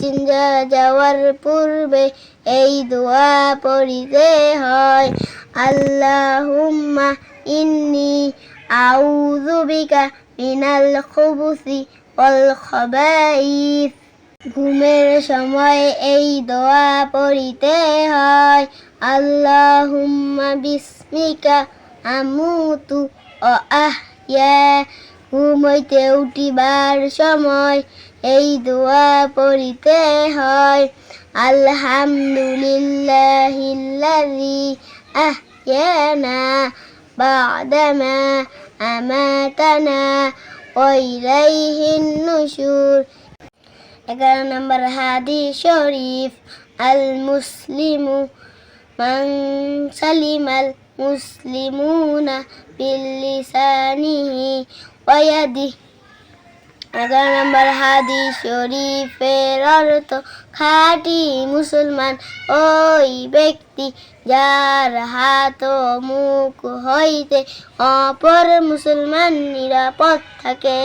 চিন্তা যাওয়ার পূর্বে এই দোয়া পড়িতে হয়, আল্লাহুম্মা ইন্নী আউযু বিকা মিনাল খুবুসি ওয়াল খাবাইস। ঘুমের সময় এই দোয়া পড়িতে হয়, আল্লাহুম্মা বিসমিকা আমুতু ওয়া আহইয়া। ঘুম হইতে উঠিবার সময় এই দোয়া পড়িতে হয়, আলহামদুলিল্লাহিল্লাযী আহইয়ানা বা'দামা আমাতানা ওয়া ইলাইহিন নুশুর। 11 নম্বর হাদিস শরীফ, আল মুসলিমু মান সালিমাল মুসলিমুনা বিল লিসানিহি ওয়া ইয়াদিহি। 11 নম্বর হাদিস শরীফের অর্থ, খাঁটি মুসলমান ওই ব্যক্তি যার হাত ও মুখ হইতে অপর মুসলমান নিরাপদ থাকে।